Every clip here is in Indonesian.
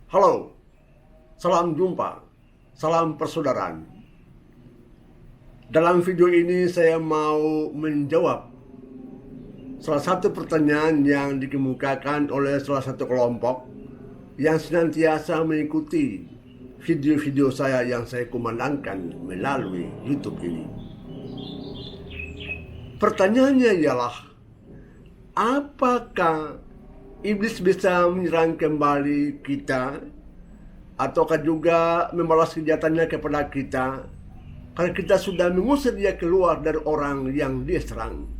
Halo, salam jumpa, salam persaudaraan. Dalam video ini saya mau menjawab salah satu pertanyaan yang dikemukakan oleh salah satu kelompok yang senantiasa mengikuti video-video saya yang saya kumandangkan melalui YouTube ini. Pertanyaannya ialah, apakah iblis bisa menyerang kembali kita, ataukah juga membalas kejahatannya kepada kita karena kita sudah mengusir dia keluar dari orang yang dia serang?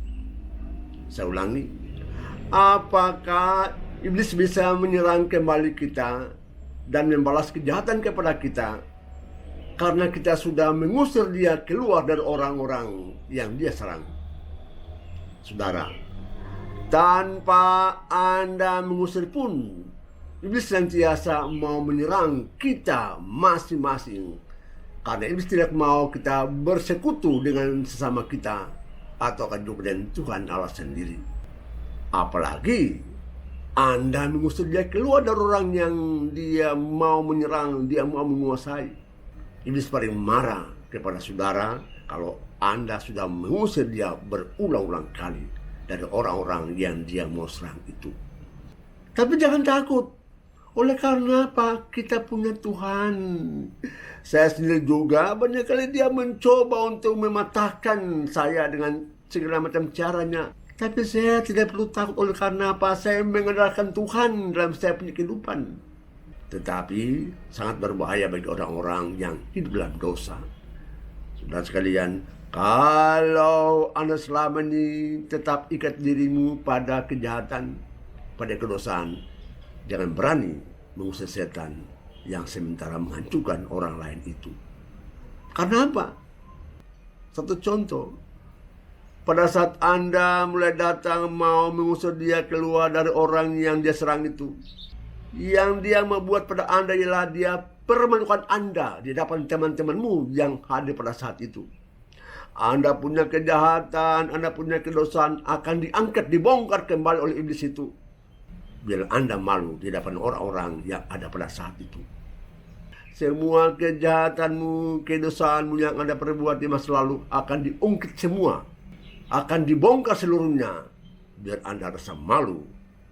Saya ulangi, apakah iblis bisa menyerang kembali kita dan membalas kejahatan kepada kita karena kita sudah mengusir dia keluar dari orang-orang yang dia serang? Saudara, tanpa Anda mengusir pun, iblis senantiasa mau menyerang kita masing-masing. Karena iblis tidak mau kita bersekutu dengan sesama kita atau juga dengan Tuhan Allah sendiri. Apalagi Anda mengusir dia keluar dari orang yang dia mau menyerang, dia mau menguasai. Iblis paling marah kepada saudara kalau Anda sudah mengusir dia berulang-ulang kali dari orang-orang yang dia mau serang itu. Tapi jangan takut. Oleh karena apa? Kita punya Tuhan. Saya sendiri juga banyak kali dia mencoba untuk mematahkan saya dengan segala macam caranya. Tapi saya tidak perlu takut. Oleh karena apa? Saya mengandalkan Tuhan dalam setiap kehidupan. Tetapi sangat berbahaya bagi orang-orang yang hidup dalam dosa. Saudara sekalian, kalau Anda selama ini tetap ikat dirimu pada kejahatan, pada kedosaan, jangan berani mengusir setan yang sementara menghancurkan orang lain itu. Karena apa? Satu contoh, pada saat Anda mulai datang mau mengusir dia keluar dari orang yang dia serang itu, yang dia membuat pada Anda ialah dia permalukan Anda di hadapan teman-temanmu yang hadir pada saat itu. Anda punya kejahatan, Anda punya kedosaan akan diangkat, dibongkar kembali oleh iblis itu. Biar Anda malu di hadapan orang-orang yang ada pada saat itu. Semua kejahatanmu, kedosaanmu yang Anda perbuat di masa lalu akan diungkit semua. Akan dibongkar seluruhnya. Biar Anda rasa malu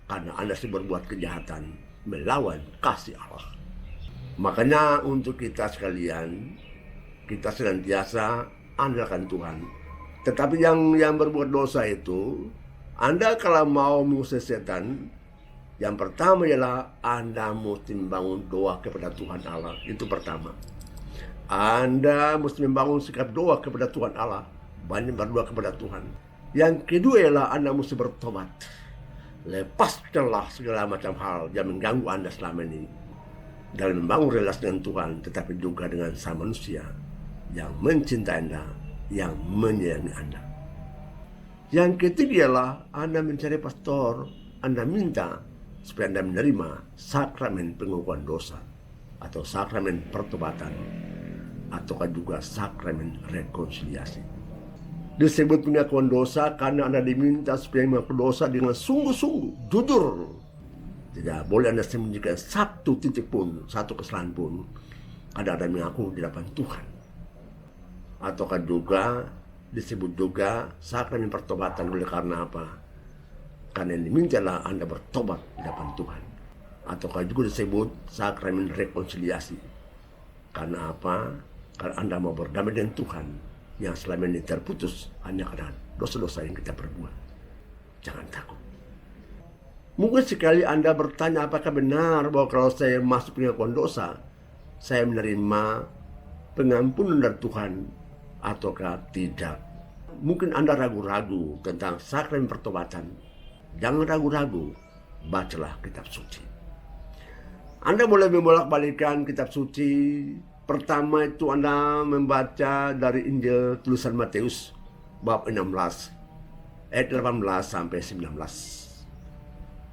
karena Anda sudah berbuat kejahatan melawan kasih Allah. Makanya untuk kita sekalian, kita senantiasa andalkan Tuhan. Tetapi yang berbuat dosa itu, Anda kalau mau mengusir setan, yang pertama ialah Anda mesti membangun doa kepada Tuhan Allah. Itu pertama. Anda mesti membangun sikap doa kepada Tuhan Allah. Banyak berdoa kepada Tuhan. Yang kedua ialah Anda mesti bertobat. Lepaskanlah segala macam hal yang mengganggu Anda selama ini dalam membangun relasi dengan Tuhan, tetapi juga dengan sama manusia yang mencintai Anda, yang menyayangi Anda. Yang ketiga ialah Anda mencari pastor, Anda minta supaya Anda menerima sakramen pengakuan dosa, atau sakramen pertobatan, ataukah juga sakramen rekonsiliasi. Disebut pengakuan dosa karena Anda diminta supaya mengaku dosa dengan sungguh-sungguh, jujur. Tidak boleh Anda sembunyikan satu titik pun, satu kesalahan pun. Ada Anda mengaku di hadapan Tuhan. Ataukah juga disebut juga sakramen pertobatan. Oleh karena apa? Karena yang dimintalah Anda bertobat di hadapan Tuhan. Ataukah juga disebut sakramen rekonsiliasi. Karena apa? Karena Anda mau berdamai dengan Tuhan yang selama ini terputus hanya karena dosa-dosa yang kita perbuat. Jangan takut. Mungkin sekali Anda bertanya, apakah benar bahwa kalau saya masuk pengakuan dosa, saya menerima pengampunan dari Tuhan, ataukah tidak? Mungkin Anda ragu-ragu tentang sakramen pertobatan. Jangan ragu-ragu, bacalah kitab suci. Anda boleh membolak-balikan kitab suci. Pertama itu Anda membaca dari Injil tulisan Matius bab 16 ayat 18 sampai 19.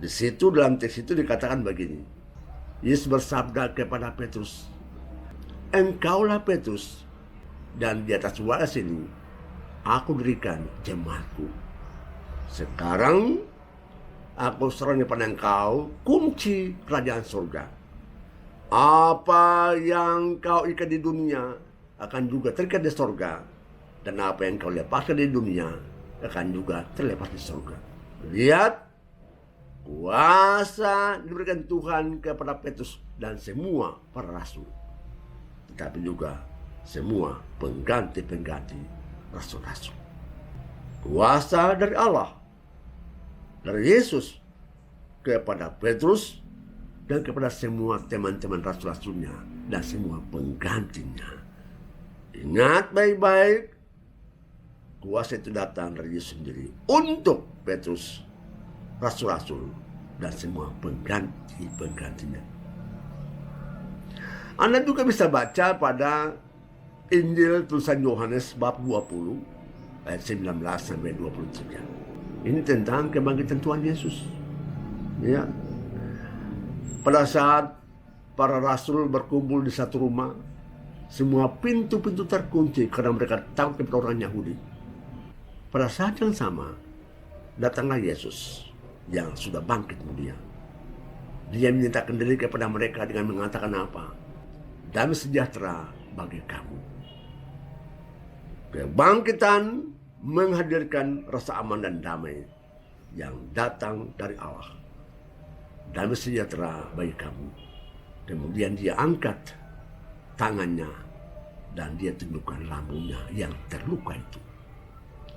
Di situ dalam teks itu dikatakan begini. Yesus bersabda kepada Petrus, "Engkaulah Petrus, dan di atas walas ini aku dirikan jemaatku. Sekarang aku serahkan kepada engkau kunci kerajaan surga. Apa yang kau ikat di dunia akan juga terikat di sorga. Dan apa yang kau lepaskan di dunia akan juga terlepas di sorga. Lihat, kuasa diberikan Tuhan kepada Petrus dan semua para rasul. Tetapi juga semua pengganti-pengganti rasul-rasul. Kuasa dari Allah, dari Yesus kepada Petrus dan kepada semua teman-teman rasul-rasulnya dan semua penggantinya. Ingat baik-baik, kuasa itu datang dari Yesus sendiri untuk Petrus, rasul-rasul, dan semua pengganti-penggantinya. Anda juga bisa baca pada Injil tulisan Yohanes bab 20 ayat 19 sampai 23. Ini tentang kebangkitan Tuhan Yesus. Ya. Pada saat para rasul berkumpul di satu rumah, semua pintu-pintu terkunci karena mereka takut kepada orang Yahudi. Pada saat yang sama, datanglah Yesus yang sudah bangkit mulia. Dia menyatakan diri kepada mereka dengan mengatakan apa? Damai sejahtera bagi kamu. Kebangkitan menghadirkan rasa aman dan damai yang datang dari Allah. Damai sejahtera bagi kamu. Kemudian dia angkat tangannya dan dia tunjukkan lambungnya yang terluka itu.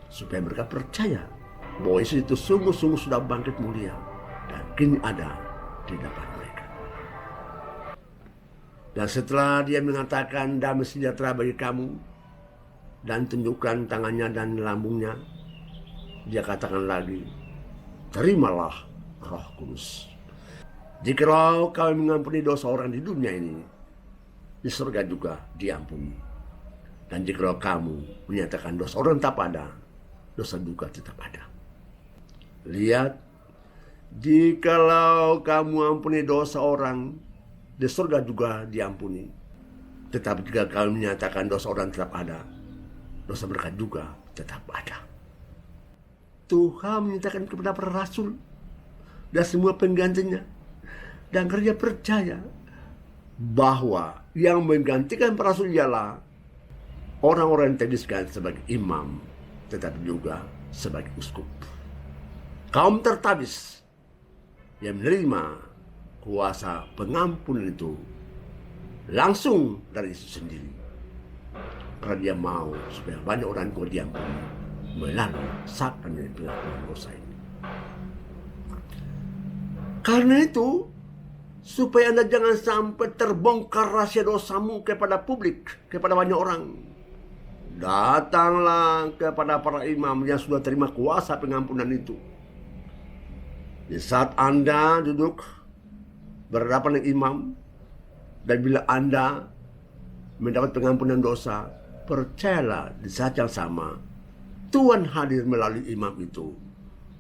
Supaya mereka percaya bahwa Yesus itu sungguh-sungguh sudah bangkit mulia dan kini ada di depan mereka. Dan setelah dia mengatakan damai sejahtera bagi kamu dan tunjukkan tangannya dan lambungnya, dia katakan lagi, terimalah Roh Kudus. Jikalau kau mengampuni dosa orang di dunia ini, di surga juga diampuni. Dan jikalau kamu menyatakan dosa orang tak ada, dosa juga tetap ada. Lihat, jikalau kamu ampuni dosa orang, di surga juga diampuni. Tetapi jika kamu menyatakan dosa orang tetap ada, dosa mereka juga tetap ada. Tuhan menyatakan kepada para rasul dan semua penggantinya, dan kerja percaya bahwa yang menggantikan para rasul ialah orang-orang yang terdiskan sebagai imam, tetapi juga sebagai uskup. Kaum tertabis yang menerima kuasa pengampunan itu langsung dari Yesus sendiri. Karena dia mau supaya banyak orang kau diampuni melalui sakramenen pengampunan dosa ini. Karena itu, supaya Anda jangan sampai terbongkar rahasia dosamu kepada publik, kepada banyak orang, datanglah kepada para imam yang sudah terima kuasa pengampunan itu. Di saat Anda duduk berhadapan dengan imam, dan bila Anda mendapat pengampunan dosa, percayalah di saat yang sama Tuhan hadir melalui imam itu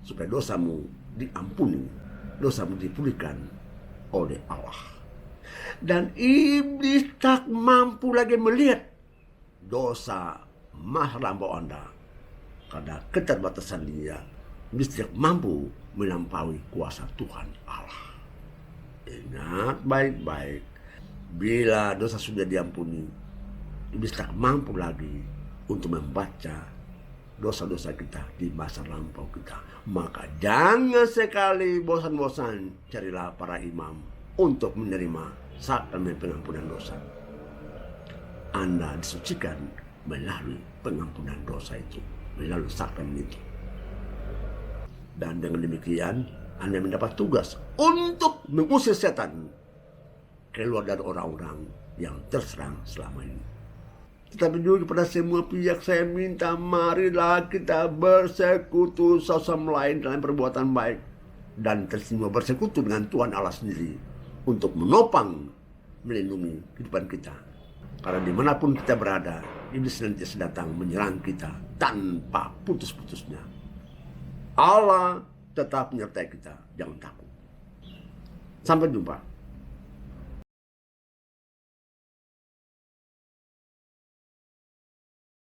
supaya dosamu diampuni, dosamu dipulihkan oleh Allah. Dan iblis tak mampu lagi melihat dosa masa lampau Anda, karena keterbatasan dia. Iblis tidak mampu melampaui kuasa Tuhan Allah. Ingat baik-baik, bila dosa sudah diampuni, iblis tak mampu lagi untuk membaca dosa-dosa kita di masa lampau kita. Maka jangan sekali bosan-bosan carilah para imam untuk menerima sakramen pengampunan dosa. Anda disucikan melalui pengampunan dosa itu, melalui sakramen itu. Dan dengan demikian Anda mendapat tugas untuk mengusir setan keluar dari orang-orang yang terserang selama ini. Tetapi juga kepada semua pihak saya minta, marilah kita bersekutu sesama lain dalam perbuatan baik. Dan semua bersekutu dengan Tuhan Allah sendiri untuk menopang, melindungi kehidupan kita. Karena dimanapun kita berada, iblis senantiasa datang menyerang kita tanpa putus-putusnya. Allah tetap menyertai kita, jangan takut. Sampai jumpa.